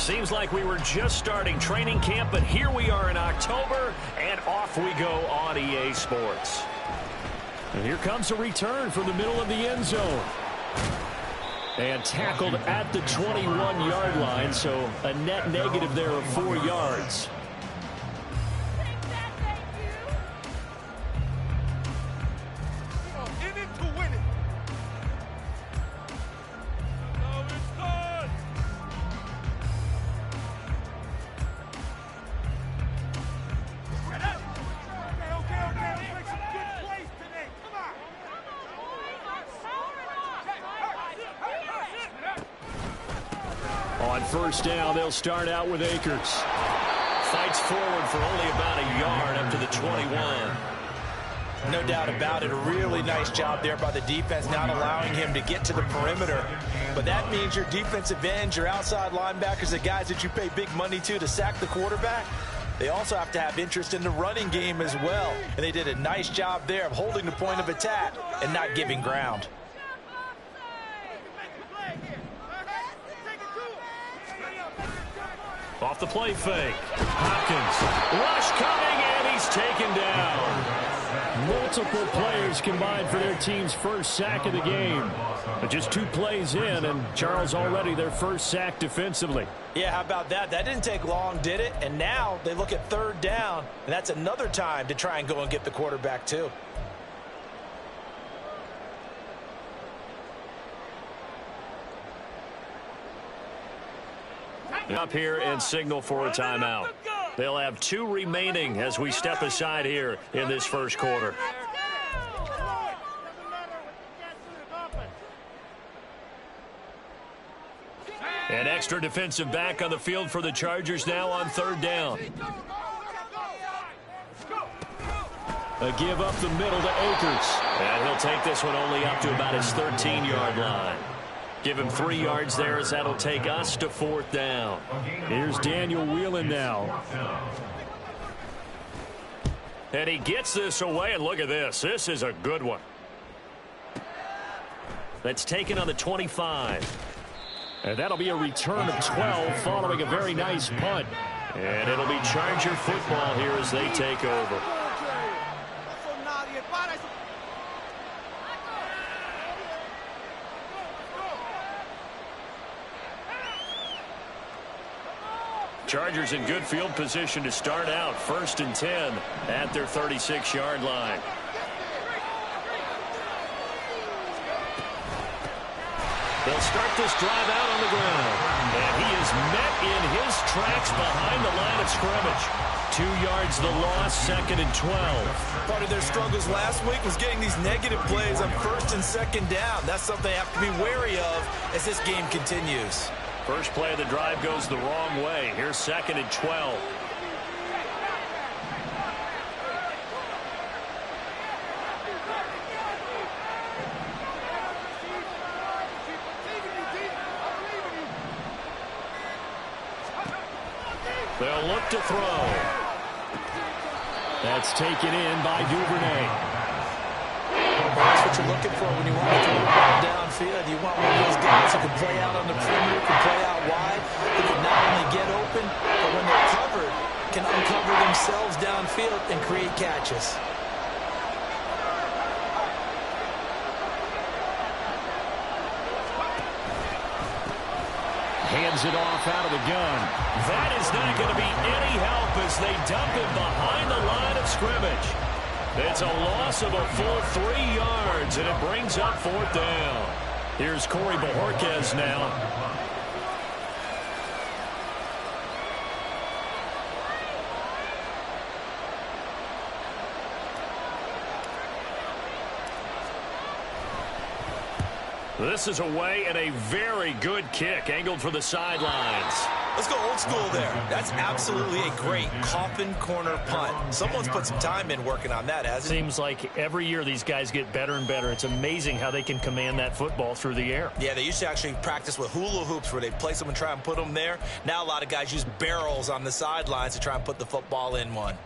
Seems like we were just starting training camp, but here we are in October, and off we go on EA Sports. And here comes a return from the middle of the end zone. And tackled at the 21-yard line, so a net negative there of 4 yards. On first down, they'll start out with Akers. Fights forward for only about a yard up to the 21. No doubt about it. A really nice job there by the defense, not allowing him to get to the perimeter. But that means your defensive ends, your outside linebackers, the guys that you pay big money to sack the quarterback, they also have to have interest in the running game as well. And they did a nice job there of holding the point of attack and not giving ground. Off the play fake. Hopkins. Rush coming, and he's taken down. Multiple players combined for their team's first sack of the game. But just 2 plays in, and Charles already their first sack defensively. Yeah, how about that? That didn't take long, did it? And now they look at third down, and that's another time to try and go and get the quarterback too. Up here and signal for a timeout. They'll have 2 remaining as we step aside here in this first quarter. An extra defensive back on the field for the Chargers now on third down. A give up the middle to Akers. And he'll take this one only up to about his 13-yard line. Give him 3 yards there as that'll take us to fourth down. Here's Daniel Whelan now. And he gets this away, and look at this. This is a good one. That's taken on the 25. And that'll be a return of 12 following a very nice punt. And it'll be Charger football here as they take over. Chargers in good field position to start out. 1st and 10 at their 36-yard line. They'll start this drive out on the ground. And he is met in his tracks behind the line of scrimmage. 2 yards the loss, 2nd and 12. Part of their struggles last week was getting these negative plays on 1st and 2nd down. That's something they have to be wary of as this game continues. First play of the drive goes the wrong way. Here's 2nd and 12. They'll look to throw. That's taken in by Duvernay. That's what you're looking for when you want to throw the ball downfield. You want one of those guys who can play out on the perimeter, can play out wide, who can not only get open, but when they're covered, can uncover themselves downfield and create catches. Hands it off out of the gun. That is not going to be any help as they dump it behind the line of scrimmage. It's a loss of a full 3 yards, and it brings up fourth down. Here's Corey Bojorquez now. This is away and a very good kick, angled for the sidelines. Let's go old school there. That's absolutely a great coffin corner punt. Someone's put some time in working on that, hasn't it? Seems like every year these guys get better and better. It's amazing how they can command that football through the air. Yeah, they used to actually practice with hula hoops where they'd place them and try and put them there. Now a lot of guys use barrels on the sidelines to try and put the football in one.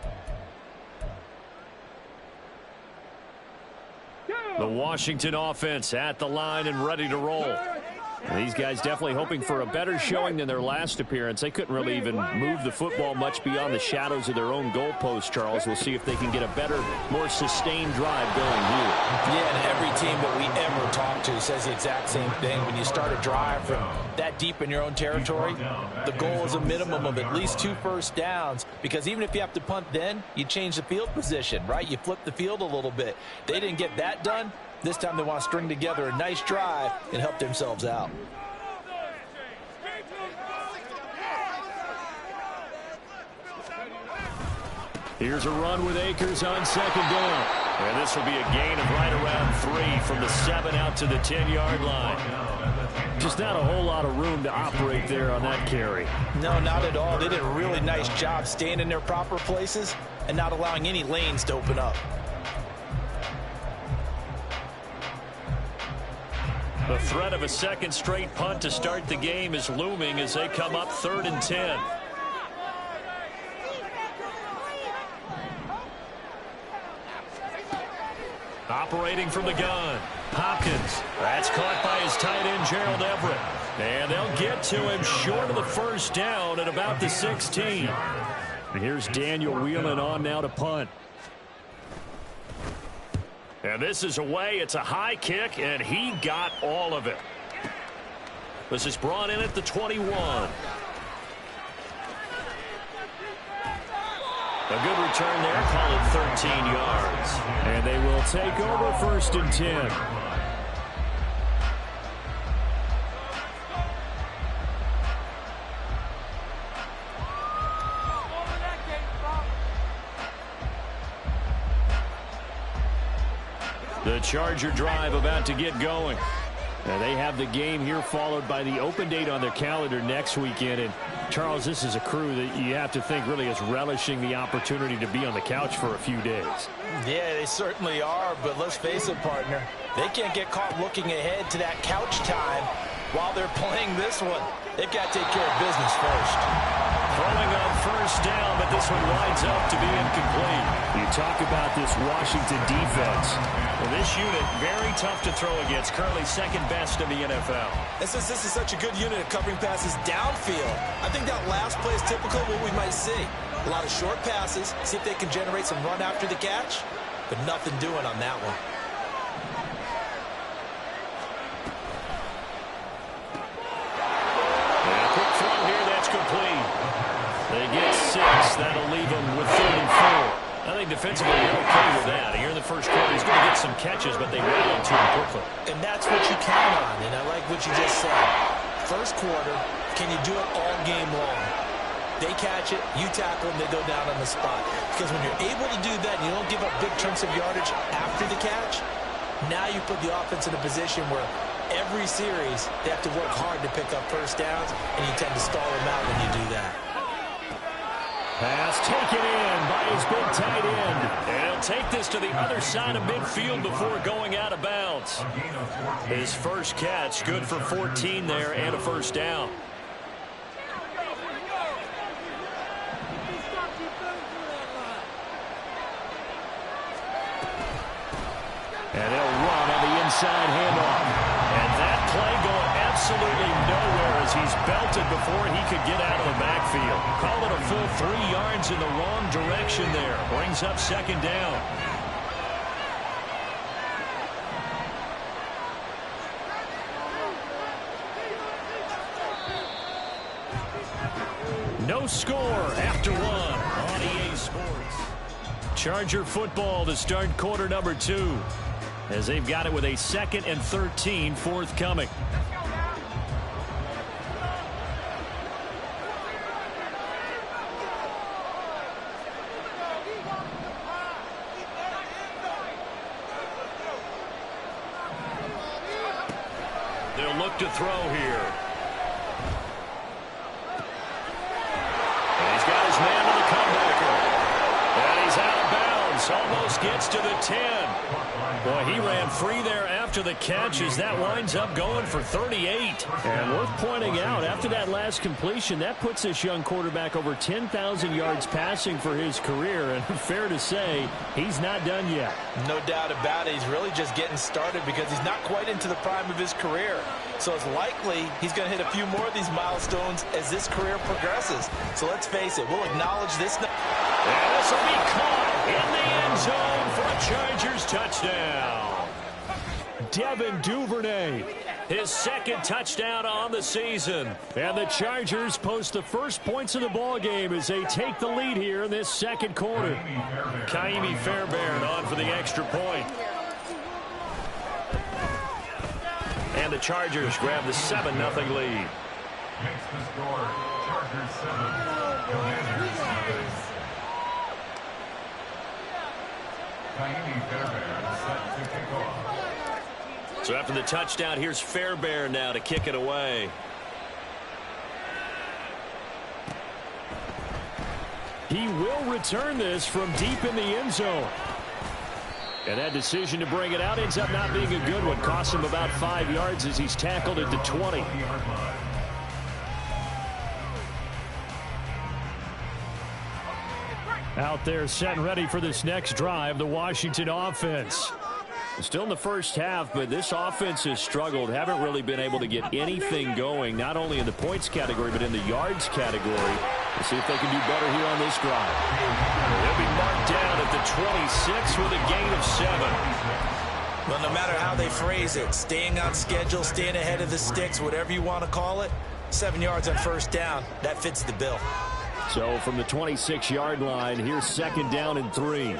The Washington offense at the line and ready to roll. And these guys definitely hoping for a better showing than their last appearance. They couldn't really even move the football much beyond the shadows of their own goalpost, Charles. We'll see if they can get a better, more sustained drive going here. Yeah, and every team that we ever talk to says the exact same thing. When you start a drive from that deep in your own territory, the goal is a minimum of at least 2 first downs, because even if you have to punt then, you change the field position, right? You flip the field a little bit. They didn't get that done. This time they want to string together a nice drive and help themselves out. Here's a run with Akers on second down. And this will be a gain of right around 3 from the 7 out to the 10-yard line. Just not a whole lot of room to operate there on that carry. No, not at all. They did a really nice job staying in their proper places and not allowing any lanes to open up. The threat of a second straight punt to start the game is looming as they come up 3rd and 10. Operating from the gun, Hopkins. That's caught by his tight end, Gerald Everett. And they'll get to him short of the first down at about the 16. And here's Daniel Whelan on now to punt. And this is away. It's a high kick, and he got all of it. This is brought in at the 21. A good return there, call it 13 yards. And they will take over 1st and 10. The Charger drive about to get going. And they have the game here followed by the open date on their calendar next weekend. And Charles, this is a crew that you have to think really is relishing the opportunity to be on the couch for a few days. Yeah, they certainly are, but let's face it, partner. They can't get caught looking ahead to that couch time while they're playing this one. They've got to take care of business first. Throwing on first down, but this one winds up to be incomplete. You talk about this Washington defense. Well, this unit, very tough to throw against, currently 2nd best in the NFL. And since this is such a good unit of covering passes downfield, I think that last play is typical of what we might see. A lot of short passes, see if they can generate some run after the catch, but nothing doing on that one. And a quick throw here, that's complete. They get 6. That'll leave them with 3rd and 4. I think defensively you're okay with that. Here in the first quarter, he's going to get some catches, but they rallied to him quickly. And that's what you count on, and I like what you just said. First quarter, can you do it all game long? They catch it, you tackle them, they go down on the spot. Because when you're able to do that and you don't give up big chunks of yardage after the catch, now you put the offense in a position where every series they have to work hard to pick up first downs, and you tend to stall them out when you do that. Pass taken in by his big tight end. And he'll take this to the other side of midfield before going out of bounds. His first catch, good for 14 there and a first down. And they'll run on the inside handoff. And that play going absolutely nowhere as he's belted before he could get out of the backfield. Call it a full 3 yards in the wrong direction there. Brings up 2nd down. No score after 1 on EA Sports. Charger football to start quarter number 2. As they've got it with a 2nd and 13 forthcoming. They'll look to throw here. And he's got his man to the comebacker. And he's out of bounds, almost This gets to the 10. Boy, he ran free there after the catch as that winds up going for 38. And worth pointing out, after that last completion, that puts this young quarterback over 10,000 yards passing for his career. And fair to say, he's not done yet. No doubt about it. He's really just getting started because he's not quite into the prime of his career. So it's likely he's going to hit a few more of these milestones as this career progresses. So let's face it, we'll acknowledge this. And this will be caught in the end zone for a Chargers touchdown. Devin Duvernay, his second touchdown on the season. And the Chargers post the first points of the ball game as they take the lead here in this second quarter. Kaimi Fairbairn on for the extra point. And the Chargers grab the 7-0 lead. Makes the score Chargers 7, Commanders 7. Kaimi Fairbairn set to kick off. So after the touchdown, here's Fairbairn now to kick it away. He will return this from deep in the end zone. And that decision to bring it out ends up not being a good one. Costs him about 5 yards as he's tackled at the 20. Out there set and ready for this next drive, the Washington offense. Still in the first half, but this offense has struggled. Haven't really been able to get anything going, not only in the points category, but in the yards category. We'll see if they can do better here on this drive. They'll be marked down at the 26 with a gain of 7. Well, no matter how they phrase it, staying on schedule, staying ahead of the sticks, whatever you want to call it, 7 yards on first down, that fits the bill. So from the 26-yard line, here's second down and 3.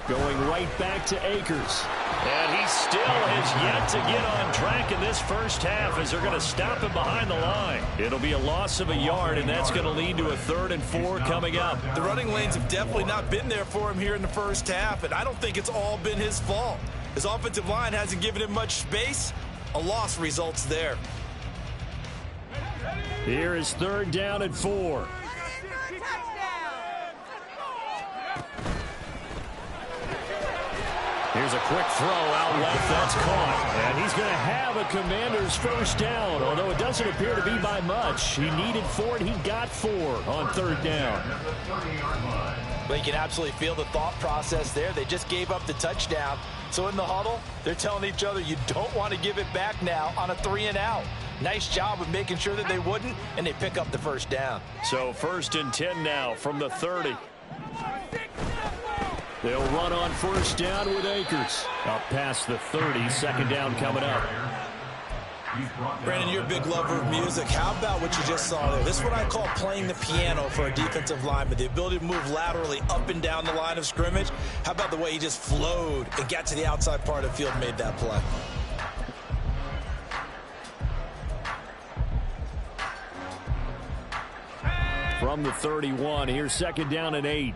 Going right back to Akers. And he still has yet to get on track in this first half as they're going to stop him behind the line. It'll be a loss of a yard, and that's going to lead to a 3rd and 4 coming up. The running lanes have definitely not been there for him here in the first half, and I don't think it's all been his fault. His offensive line hasn't given him much space. A loss results there. Here is 3rd down and 4. Here's a quick throw out left. That's caught. And he's going to have a Commander's first down, although it doesn't appear to be by much. He needed 4, and he got 4 on 3rd down. But you can absolutely feel the thought process there. They just gave up the touchdown. So in the huddle, they're telling each other, you don't want to give it back now on a 3-and-out. Nice job of making sure that they wouldn't, and they pick up the first down. So 1st and 10 now from the 30. They'll run on first down with Akers. Up past the 30, second down coming up. Brandon, you're a big lover of music. How about what you just saw there? This is what I call playing the piano for a defensive lineman. The ability to move laterally up and down the line of scrimmage. How about the way he just flowed and got to the outside part of the field and made that play? From the 31, here's second down and 8.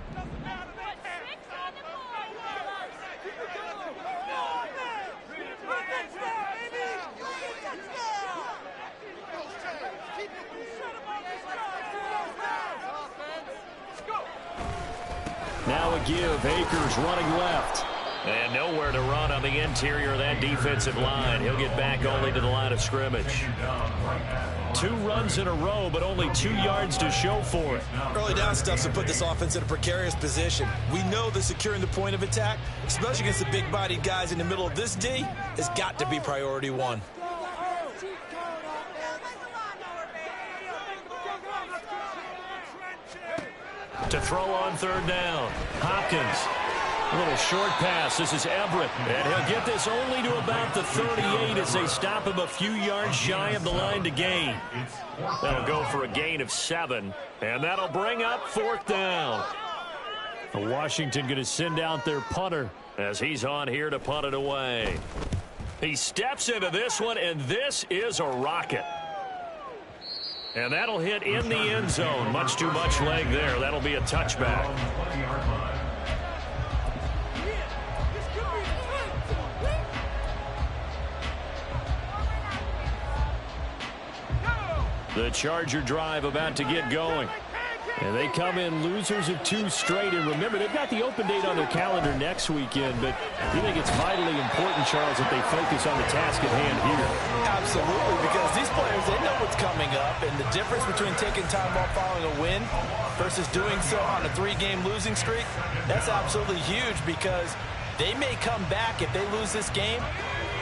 Now a give. Akers running left. And nowhere to run on the interior of that defensive line. He'll get back only to the line of scrimmage. 2 runs in a row, but only 2 yards to show for it. Early down stuff's to put this offense in a precarious position. We know that securing the point of attack, especially against the big-bodied guys in the middle of this D, has got to be priority 1. To throw on 3rd down. Hopkins. A little short pass. This is Everett. And he'll get this only to about the 38 as they stop him a few yards shy of the line to gain. That'll go for a gain of 7. And that'll bring up 4th down. Washington going to send out their punter as he's on here to punt it away. He steps into this one, and this is a rocket. And that'll hit in the end zone. Much too much leg there. That'll be a touchback. The Charger drive about to get going. And they come in losers of 2 straight. And remember, they've got the open date on their calendar next weekend. But you think it's vitally important, Charles, that they focus on the task at hand here? Absolutely, because these players, they know what's coming up. And the difference between taking time off following a win versus doing so on a 3-game losing streak, that's absolutely huge, because they may come back if they lose this game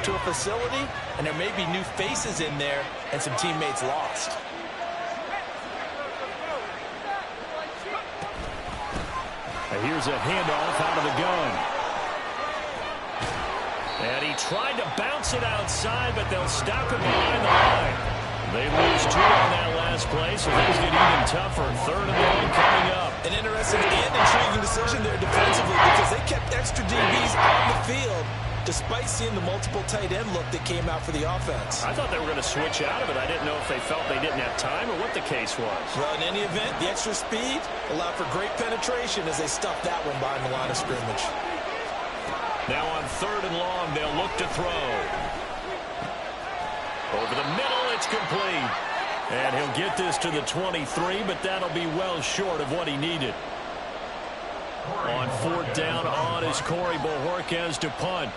to a facility, and there may be new faces in there and some teammates lost. Here's a handoff out of the gun. And he tried to bounce it outside, but they'll stop him behind the line. They lose 2 on that last play, so things get even tougher. 3rd and long coming up. An interesting and intriguing decision there defensively, because they kept extra DBs on the field despite seeing the multiple tight end look that came out for the offense. I thought they were going to switch out of it. I didn't know if they felt they didn't have time or what the case was. Well, in any event, the extra speed allowed for great penetration as they stuffed that one behind the line of scrimmage. Now on 3rd and long, they'll look to throw. Over the middle, it's complete. And he'll get this to the 23, but that'll be well short of what he needed. On 4th down, on is Corey Bojorquez to punt.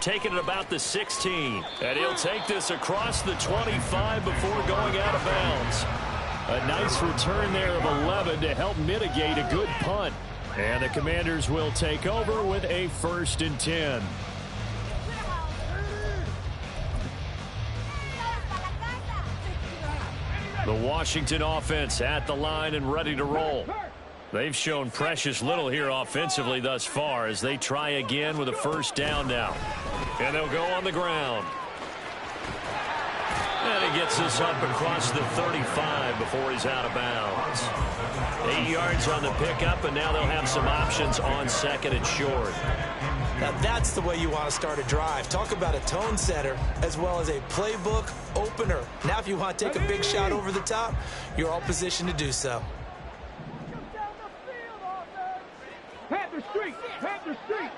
Taking it about the 16. And he'll take this across the 25 before going out of bounds. A nice return there of 11 to help mitigate a good punt. And the Commanders will take over with a 1st and 10. The Washington offense at the line and ready to roll. They've shown precious little here offensively thus far as they try again with a 1st down now. And they'll go on the ground. And he gets this up across the 35 before he's out of bounds. 8 yards on the pickup, and now they'll have some options on 2nd and short. Now that's the way you want to start a drive. Talk about a tone setter as well as a playbook opener. Now if you want to take a big shot over the top, you're all positioned to do so. Panther Street! Panther Street!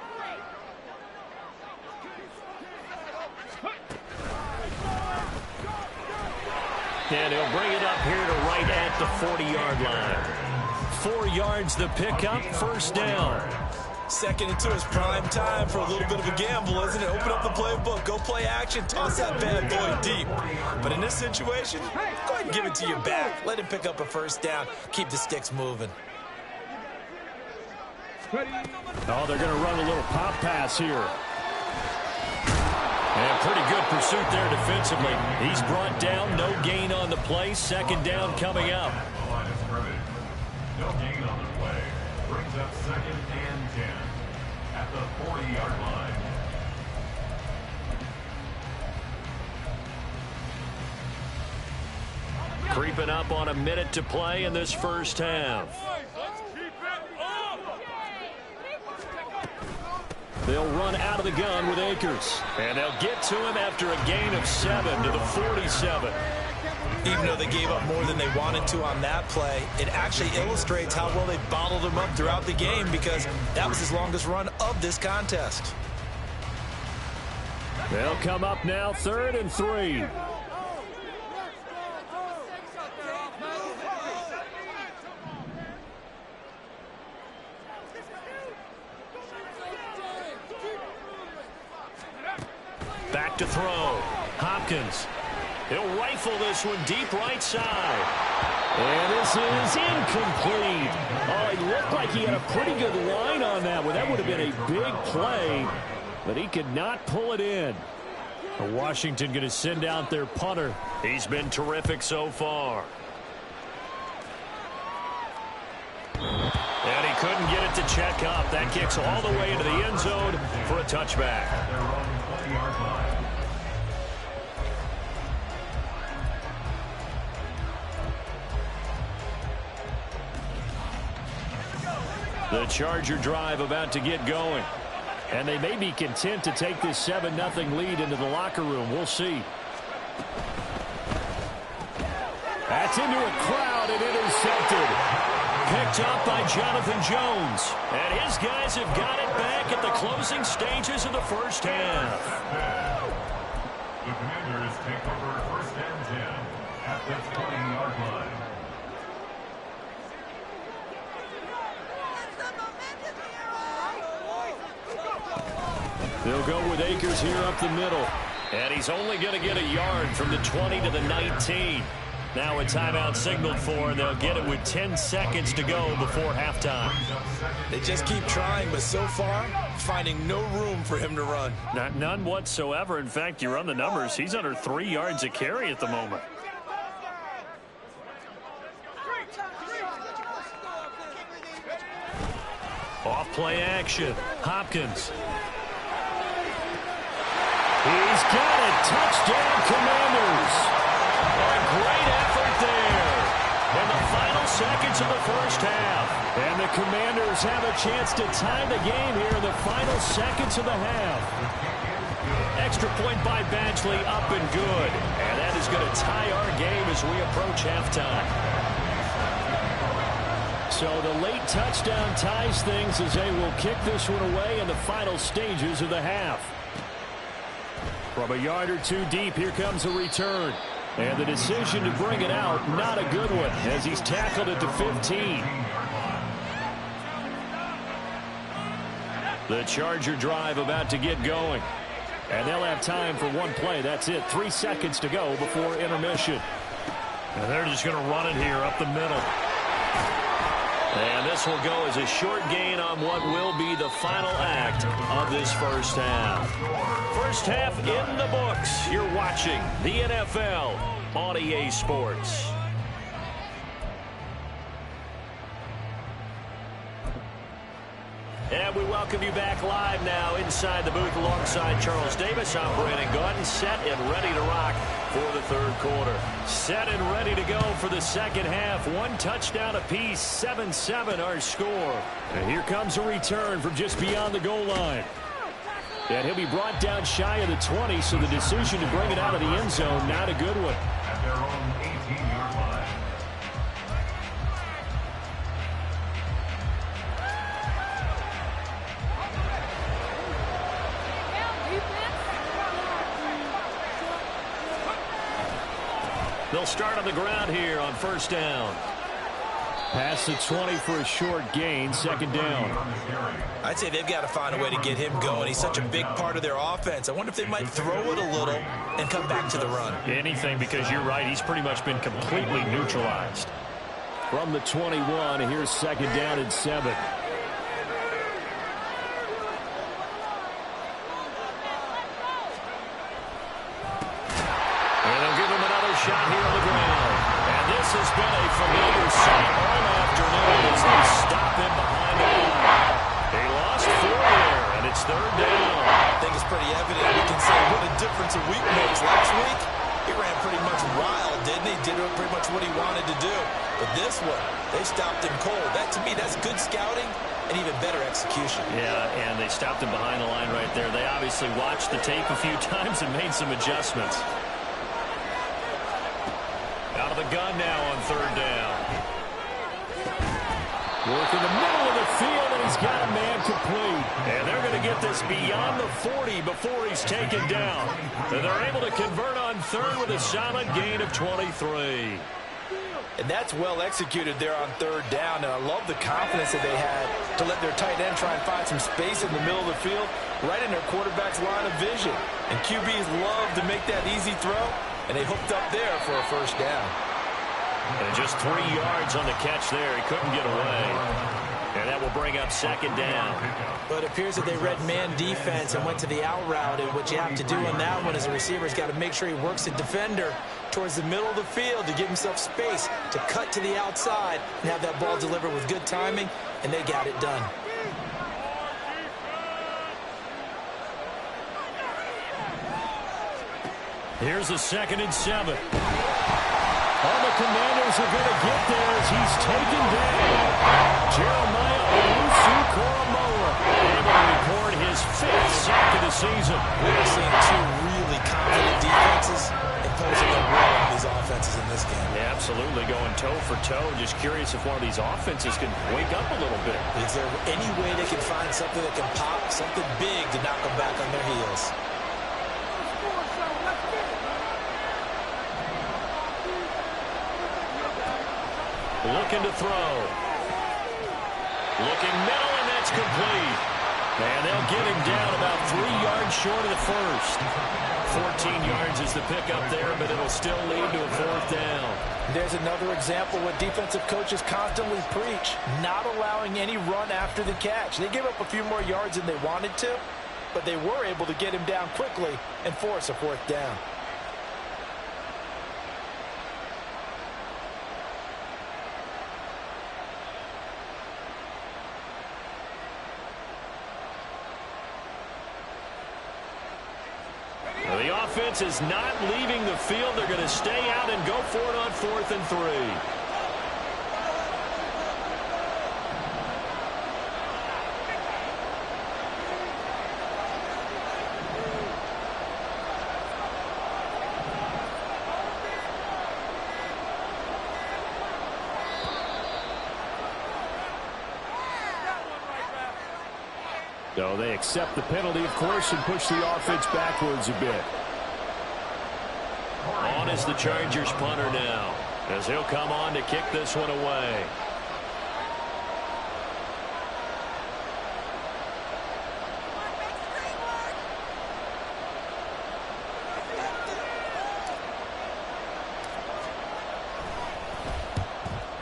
And he'll bring it up here to right at the 40-yard line. 4 yards the pickup, 1st down. 2nd and 2 is prime time for a little bit of a gamble, isn't it? Open up the playbook, go play action, toss that bad boy deep. But in this situation, go ahead and give it to your back. Let him pick up a 1st down, keep the sticks moving. Oh, they're going to run a little pop pass here. And pretty good pursuit there defensively. He's brought down, no gain on the play. 2nd down coming up. No gain on the play. Brings up 2nd and 10 at the 40-yard line. Creeping up on a minute to play in this 1st half. They'll run out of the gun with Akers. And they'll get to him after a gain of 7 to the 47. Even though they gave up more than they wanted to on that play, it actually illustrates how well they bottled him up throughout the game, because that was his longest run of this contest. They'll come up now 3rd and 3. Back to throw. Hopkins. He'll rifle this one deep right side. And this is incomplete. Oh, he looked like he had a pretty good line on that one. That would have been a big play, but he could not pull it in. Washington going to send out their punter. He's been terrific so far. And he couldn't get it to check up. That kicks all the way into the end zone for a touchback. The Charger drive about to get going. And they may be content to take this 7-0 lead into the locker room. We'll see. That's into a crowd and intercepted. picked up by Jonathan Jones. And his guys have got it back at the closing stages of the first half. The Commanders take over first and 10 at the 20-yard line. They'll go with Akers here up the middle. And he's only going to get a yard from the 20 to the 19. Now a timeout signaled for, and they'll get it with 10 seconds to go before halftime. They just keep trying, but so far, finding no room for him to run. None whatsoever. In fact, you run the numbers. He's under 3 yards a carry at the moment. Off play action. Hopkins. He's got it. Touchdown, Commanders. A great effort there in the final seconds of the first half. And the Commanders have a chance to tie the game here in the final seconds of the half. Extra point by Badgley, up and good. And that is going to tie our game as we approach halftime. So the late touchdown ties things as they will kick this one away in the final stages of the half. From a yard or two deep, here comes a return. And the decision to bring it out, not a good one, as he's tackled at the 15. The Charger drive about to get going. And they'll have time for one play. That's it. 3 seconds to go before intermission. And they're just going to run it here up the middle. And this will go as a short gain on what will be the final act of this first half. First half in the books. You're watching the NFL on EA Sports. And we welcome you back live now inside the booth alongside Charles Davis. I'm Brandon Gaudin, set and ready to rock for the third quarter. Set and ready to go for the second half. One touchdown apiece, 7-7 our score. And here comes a return from just beyond the goal line. And he'll be brought down shy of the 20, so the decision to bring it out of the end zone, not a good one. At their own 18-yard line. They'll start on the ground here on first down. Pass the 20 for a short gain, second down. I'd say they've got to find a way to get him going. He's such a big part of their offense. I wonder if they might throw it a little and come back to the run. Anything, because you're right. He's pretty much been completely neutralized. From the 21, here's second down and 7. Shot here on the ground. And this has been a familiar sight all afternoon as they stop him behind the line. They lost 4 there, and it's third down. I think it's pretty evident. We can say what a difference a week makes. Last week, he ran pretty much wild, didn't he? Did pretty much what he wanted to do. But this one, they stopped him cold. That, to me, that's good scouting and even better execution. Yeah, and they stopped him behind the line right there. They obviously watched the tape a few times and made some adjustments. Out of the gun now on third down. Work in the middle of the field, and he's got a man complete. And they're going to get this beyond the 40 before he's taken down. And they're able to convert on third with a solid gain of 23. And that's well executed there on third down. And I love the confidence that they had to let their tight end try and find some space in the middle of the field, right in their quarterback's line of vision. And QBs love to make that easy throw. And they hooked up there for a first down. And just 3 yards on the catch there. He couldn't get away. And that will bring up second down. But it appears that they read man defense and went to the out route. And what you have to do on that one as a receiver is got to make sure he works the defender towards the middle of the field to give himself space to cut to the outside and have that ball delivered with good timing. And they got it done. Here's a 2nd and 7. All the Commanders are going to get there as he's taken down. Jeremiah Owusu-Koramoah able to record his 5th sack of the season. We're seeing 2 really confident defenses imposing their will on these offenses. in this game. Yeah, absolutely, going toe for toe. Just curious if one of these offenses can wake up a little bit. Is there any way they can find something that can pop, something big to knock them back on their heels? Looking to throw. Looking middle, and that's complete. And they'll get him down about 3 yards short of the first. 14 yards is the pickup there, but it'll still lead to a 4th down. There's another example what defensive coaches constantly preach, not allowing any run after the catch. They gave up a few more yards than they wanted to, but they were able to get him down quickly and force a 4th down. The offense is not leaving the field. They're going to stay out and go for it on 4th and 3. So they accept the penalty, of course, and push the offense backwards a bit. On is the Chargers punter now, as he'll come on to kick this one away.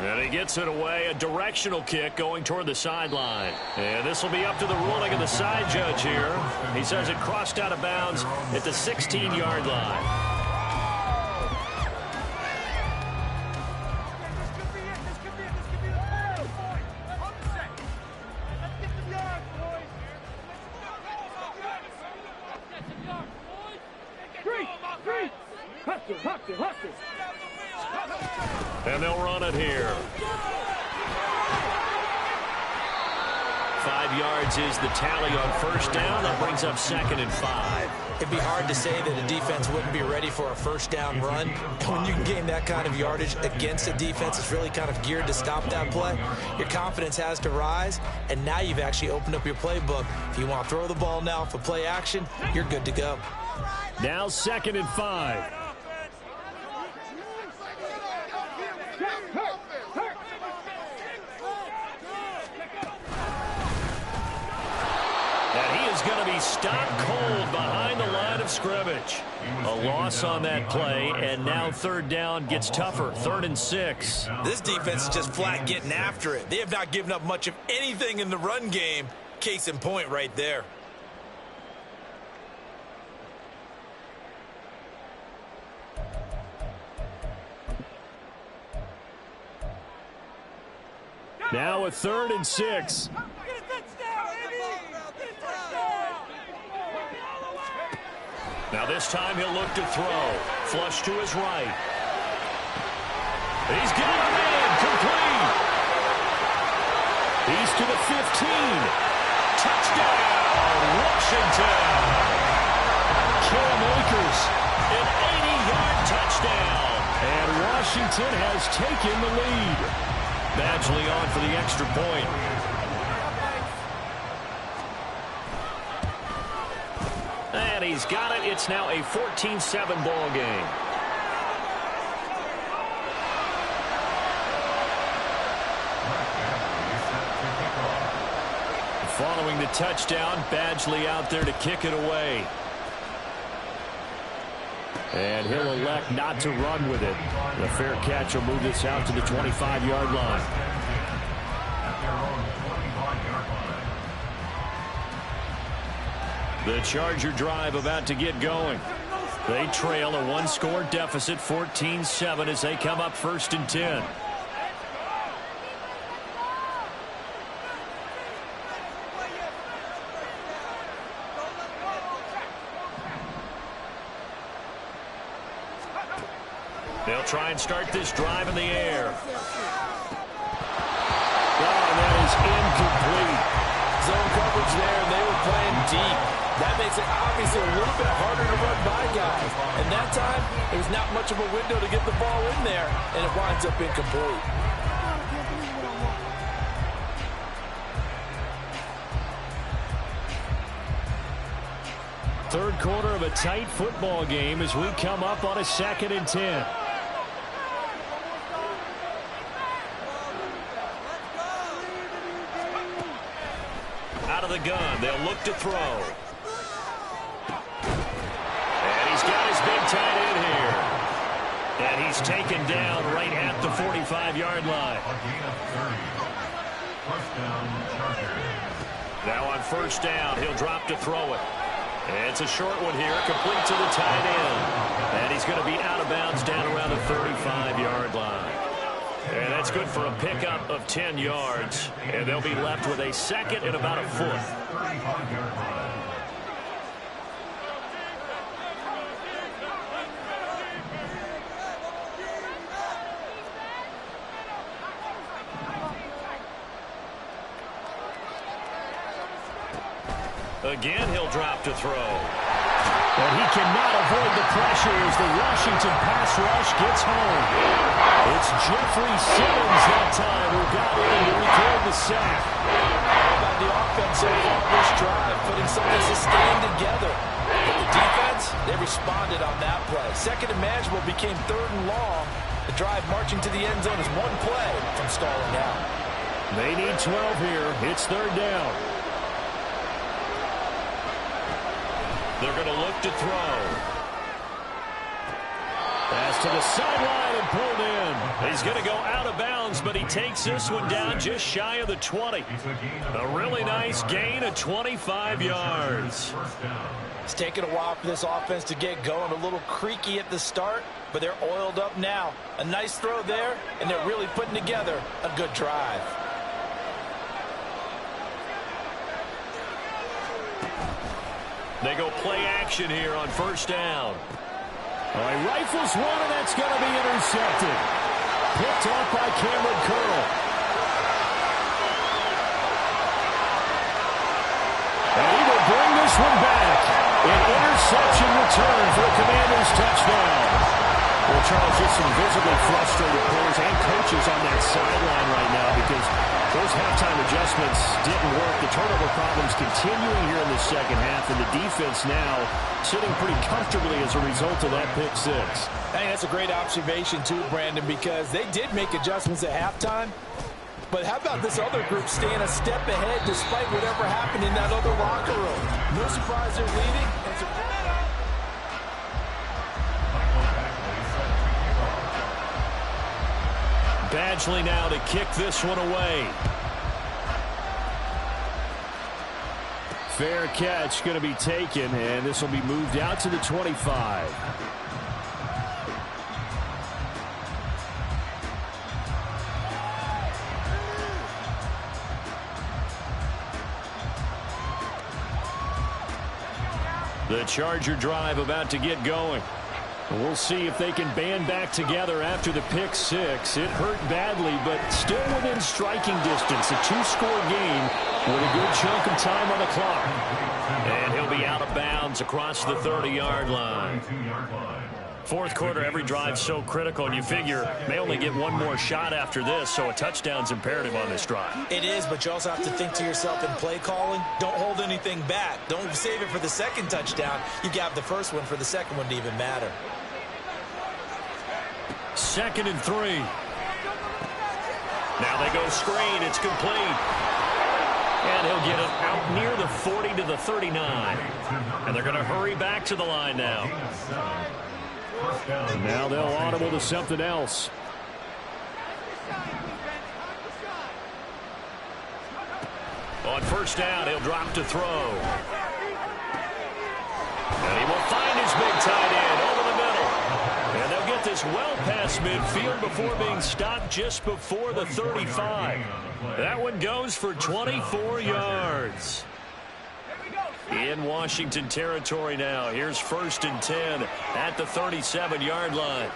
And he gets it away, a directional kick going toward the sideline. And this will be up to the ruling of the side judge here. He says it crossed out of bounds at the 16-yard line. And they'll run it here. 5 yards is the tally on 1st down. That brings up 2nd and 5. It'd be hard to say that a defense wouldn't be ready for a 1st down run. When you can gain that kind of yardage against a defense that's really kind of geared to stop that play, your confidence has to rise, and now you've actually opened up your playbook. If you want to throw the ball now for play action, you're good to go. Now 2nd and 5. Going to be stopped cold behind the line of scrimmage. A loss on that play, and now 3rd down gets tougher. 3rd and 6. This defense is just flat getting after it. They have not given up much of anything in the run game. Case in point right there. Now a 3rd and 6. Now this time he'll look to throw. Flush to his right. He's got a man complete. He's to the 15. Touchdown, Washington. Cam Akers, an 80-yard touchdown. And Washington has taken the lead. Badgley on for the extra point. And he's got it. It's now a 14-7 ball game. Following the touchdown, Badgley out there to kick it away. And he'll elect not to run with it. The fair catch will move this out to the 25-yard line. The Charger drive about to get going. They trail a one-score deficit, 14-7, as they come up 1st and 10. They'll try and start this drive in the air. Oh, that is incomplete. Zone coverage there, and they were playing deep. That That makes it obviously a little bit harder to run by guys. And that time, there was not much of a window to get the ball in there, and it winds up incomplete. Third quarter of a tight football game as we come up on a 2nd and 10. Out of the gun, they'll look to throw. And he's got his big tight end here. And he's taken down right at the 45-yard line. Now on first down, he'll drop to throw it. And it's a short one here, complete to the tight end. And he's going to be out of bounds down around the 35-yard line. And that's good for a pickup of 10 yards. And they'll be left with a 2nd and about a foot. Again, he'll drop to throw. And he cannot avoid the pressure as the Washington pass rush gets home. It's Jeffrey Simmons that time who got in to record the sack. How about the offense so far this drive, putting something sustained together? But the defense, they responded on that play. 2nd and manageable became 3rd and long. The drive marching to the end zone is one play from stalling out. They need 12 here. It's 3rd down. They're going to look to throw. Pass to the sideline and pulled in. He's going to go out of bounds, but he takes this one down just shy of the 20. A really nice gain of 25 yards. It's taken a while for this offense to get going. A little creaky at the start, but they're oiled up now. A nice throw there, and they're really putting together a good drive. They go play action here on first down. All right, rifles one, and that's going to be intercepted. Picked off by Cameron Curl. And he will bring this one back. An interception return for a Commanders touchdown. Well, Charles, just some visibly frustrated players and coaches on that sideline right now because those halftime adjustments didn't work. The turnover problems continuing here in the second half, and the defense now sitting pretty comfortably as a result of that pick six. Hey, that's a great observation too, Brandon, because they did make adjustments at halftime. But how about this other group staying a step ahead despite whatever happened in that other locker room? No surprise they're leading. Badgley now to kick this one away. Fair catch going to be taken, and this will be moved out to the 25. The Charger drive about to get going. We'll see if they can band back together after the pick six. It hurt badly, but still within striking distance. A two-score game with a good chunk of time on the clock. And he'll be out of bounds across the 30-yard line. Fourth quarter, every drive's so critical, and you figure they only get one more shot after this, so a touchdown's imperative on this drive. It is, but you also have to think to yourself in play calling, don't hold anything back. Don't save it for the second touchdown. You got the first one for the second one to even matter. 2nd and 3. Now they go screen. It's complete. And he'll get it out near the 40 to the 39. And they're going to hurry back to the line now. Now they'll audible to something else. On first down, he'll drop to throw. And he will find his big tight end over the middle. And they'll get this well past midfield before being stopped just before the 35. That one goes for 24 yards. In Washington territory now. Here's 1st and 10 at the 37-yard line.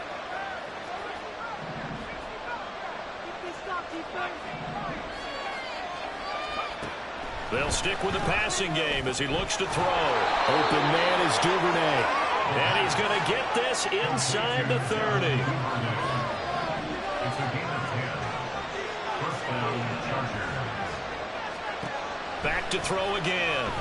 They'll stick with the passing game as he looks to throw. Open man is Duvernay. And he's going to get this inside the 30. It's a gain of 10. First down, Chargers. Back to throw again.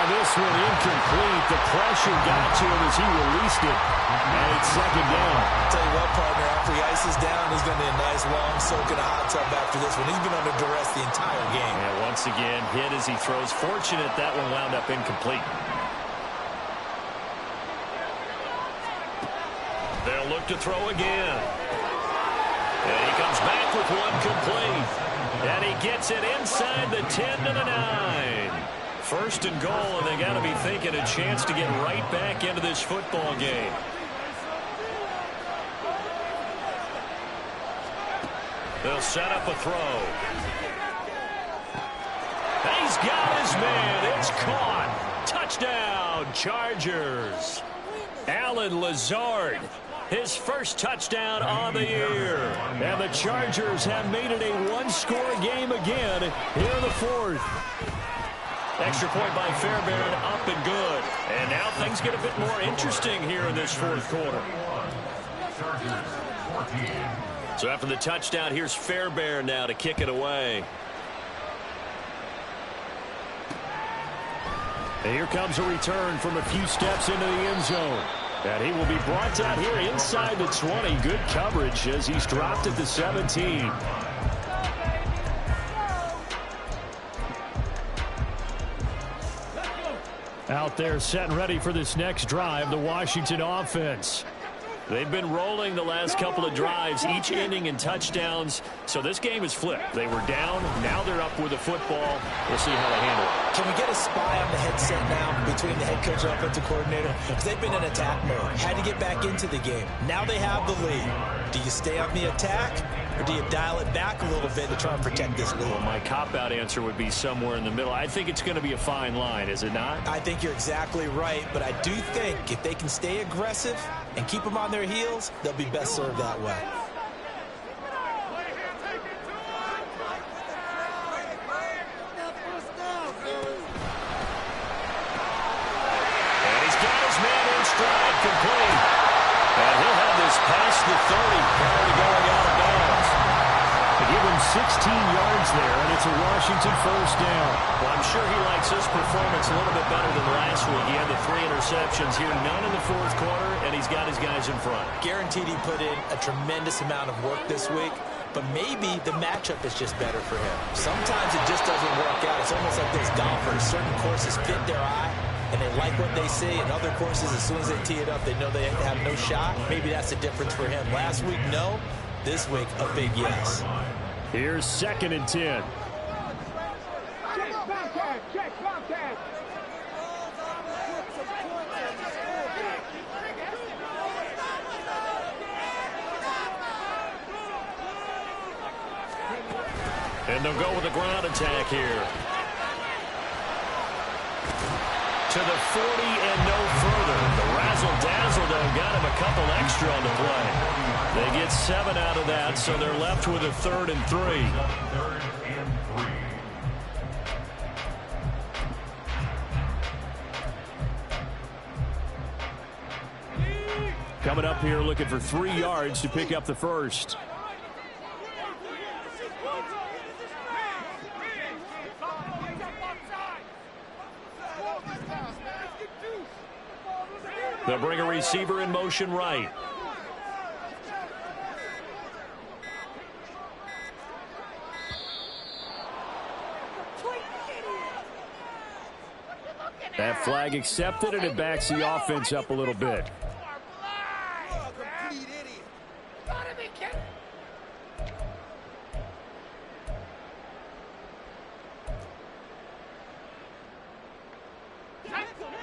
This one incomplete. The pressure got to him as he released it. And it's second down. I'll tell you what, partner, after he ices down, he's going to need a nice long soak in a hot tub after this one. He's been under duress the entire game. And once again, hit as he throws. Fortunate that one wound up incomplete. They'll look to throw again. And he comes back with one complete. And he gets it inside the 10 to the 9. First and goal, and they got to be thinking a chance to get right back into this football game. They'll set up a throw. He's got his man. It's caught. Touchdown, Chargers. Alan Lazard, his first touchdown on the year. And the Chargers have made it a one-score game again here in the fourth. Extra point by Fairbairn, up and good. And now things get a bit more interesting here in this fourth quarter. So after the touchdown, here's Fairbairn now to kick it away. And here comes a return from a few steps into the end zone. And he will be brought down here inside the 20. Good coverage as he's dropped at the 17. Out there set and ready for this next drive, the Washington offense. They've been rolling the last couple of drives, each ending in touchdowns. So this game is flipped. They were down. Now they're up with the football. We'll see how they handle it. Can we get a spy on the headset now between the head coach and offensive coordinator? Because they've been in attack mode. Had to get back into the game. Now they have the lead. Do you stay on the attack, or do you dial it back a little bit to try and protect this lead? Well, my cop-out answer would be somewhere in the middle. I think it's going to be a fine line, is it not? I think you're exactly right, but I do think if they can stay aggressive and keep them on their heels, they'll be best served that way. And he's got his man in stride, complete. And he'll have this past the 30 prior to going out of bounds. They give him 16 yards there, and it's a Washington first down. Well, I'm sure he likes this performance a little bit better than last week. He had the 3 interceptions here, none in the fourth quarter, and he's got his guys in front. Guaranteed he put in a tremendous amount of work this week, but maybe the matchup is just better for him. Sometimes it just doesn't work out. It's almost like those golfers. Certain courses fit their eye, and they like what they see. In other courses, as soon as they tee it up, they know they have no shot. Maybe that's the difference for him. Last week, no. This week, a big yes. Here's 2nd and 10. Check contact. And they'll go with a ground attack here. To the 40 and no further. The razzle-dazzle, though, got him a couple extra on the play. They get 7 out of that, so they're left with a 3rd and 3. 3rd and 3. Coming up here looking for 3 yards to pick up the first. They'll bring a receiver in motion right. That flag accepted, and it backs the offense up a little bit.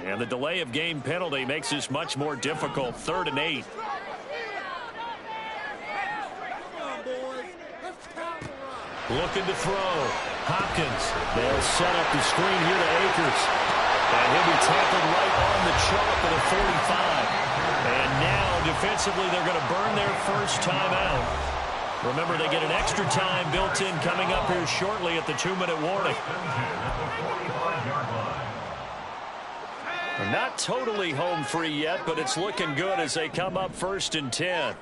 And the delay of game penalty makes this much more difficult. 3rd and 8. Looking to throw. Hopkins. They'll set up the screen here to Akers. And he'll be tackled right on the chalk at the 45. And now, defensively, they're going to burn their first timeout. Remember, they get an extra time built in coming up here shortly at the 2-minute warning. They're not totally home free yet, but it's looking good as they come up 1st and 10.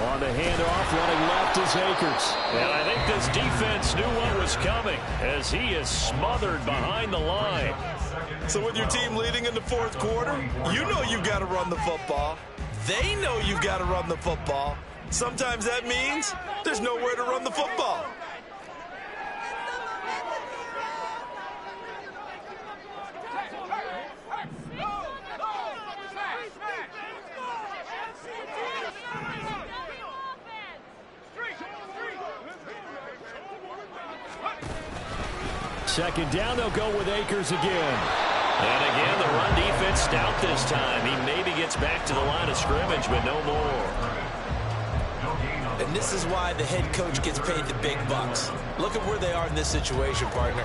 On the handoff, running left is Akers. And I think this defense knew what was coming as he is smothered behind the line. So with your team leading in the 4th quarter, you know you've got to run the football. They know you've got to run the football. Sometimes that means there's nowhere to run the football. Second down, they'll go with Akers again. And again, the run defense stout this time. He maybe gets back to the line of scrimmage, but no more. And this is why the head coach gets paid the big bucks. Look at where they are in this situation, partner.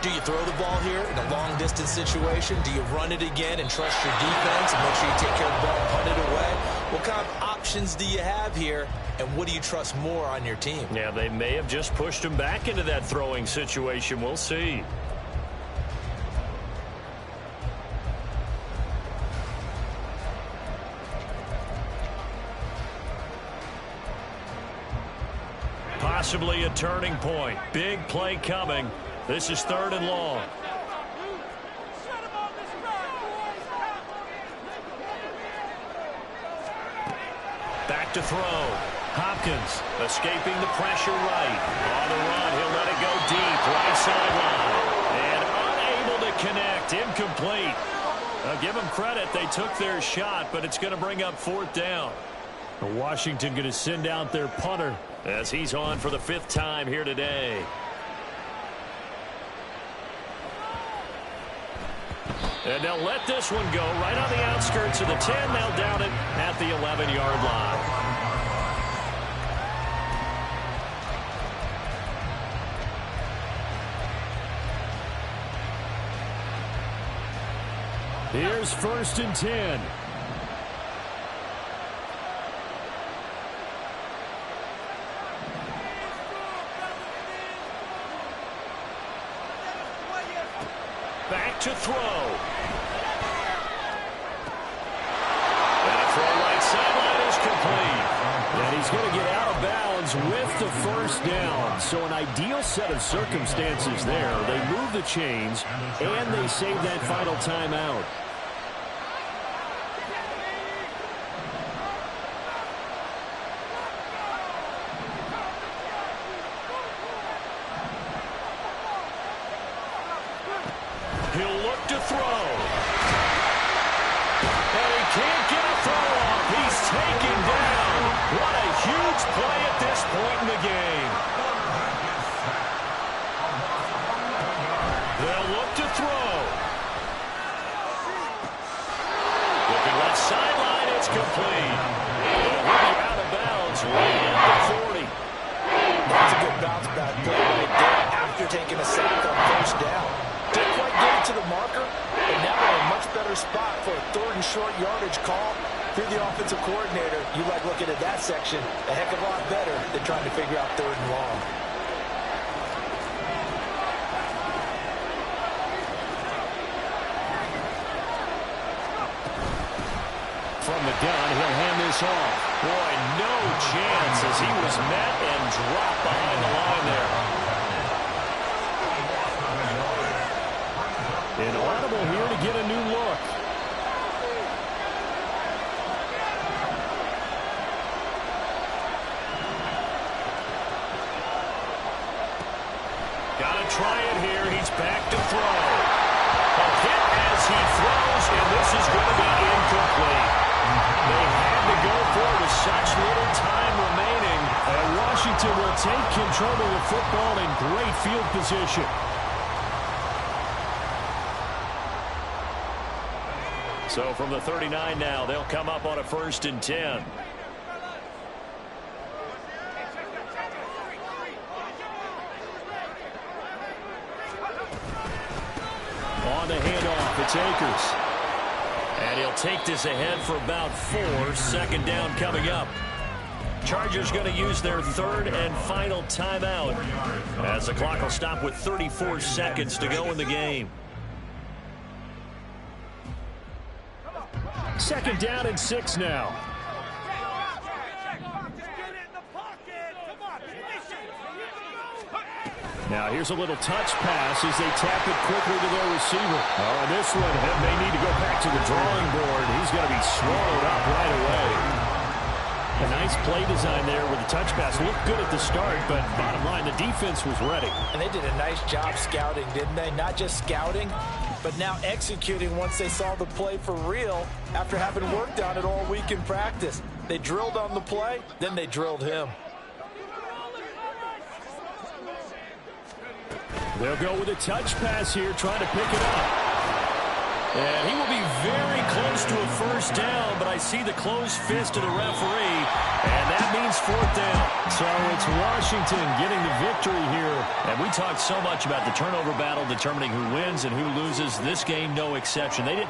Do you throw the ball here in a long-distance situation? Do you run it again and trust your defense and make sure you take care of the ball and punt it away? What kind of options do you have here, and what do you trust more on your team? Yeah, they may have just pushed him back into that throwing situation. We'll see. Possibly a turning point. Big play coming. This is 3rd and long. Back to throw. Hopkins escaping the pressure right. On the run, he'll let it go deep. Right sideline. And unable to connect. Incomplete. Now give them credit. They took their shot, but it's going to bring up 4th down. Washington going to send out their punter as he's on for the 5th time here today. And they'll let this one go right on the outskirts of the 10. They'll down it at the 11-yard line. Here's 1st and 10. Back to throw. And a throw right sideline is complete. And he's going to get out of bounds with the 1st down. So an ideal set of circumstances there. They move the chains, and they save that final timeout. He'll look to throw. And he can't get a throw off. He's taken down. What a huge play at this point in the game. They'll look to throw. Looking left sideline, it's complete. And he'll be out of bounds right at the 40. That's a good bounce back play right there after taking a sack on 1st down. Didn't quite get it to the marker, and now they're in a much better spot for a 3rd and short yardage call. If you're the offensive coordinator, you like looking at that section a heck of a lot better than trying to figure out 3rd and long. From the gun, he'll hand this off. Boy, no chance as he was met and dropped behind the line there. Inaudible here to get a new look. Gotta try it here. He's back to throw. A hit as he throws, and this is going to be incomplete. They had to go for it with such little time remaining. And Washington will take control of the football in great field position. So from the 39 now, they'll come up on a 1st and 10. On the handoff, it's Akers. And he'll take this ahead for about 4. Second down coming up. Chargers going to use their third and final timeout as the clock will stop with 34 seconds to go in the game. Second down and 6 now. Now here's a little touch pass as they tap it quickly to their receiver. Oh, and this one may need to go back to the drawing board. He's going to be swallowed up right away. A nice play design there with the touch pass. Looked good at the start, but bottom line, the defense was ready. And they did a nice job scouting, didn't they? Not just scouting, but now executing once they saw the play for real after having worked on it all week in practice. They drilled on the play, then they drilled him. They'll go with a touch pass here, trying to pick it up. And he will be very close to a first down, but I see the closed fist of the referee, and that means 4th down. So it's Washington getting the victory here. And we talked so much about the turnover battle determining who wins and who loses. This game, no exception. They didn't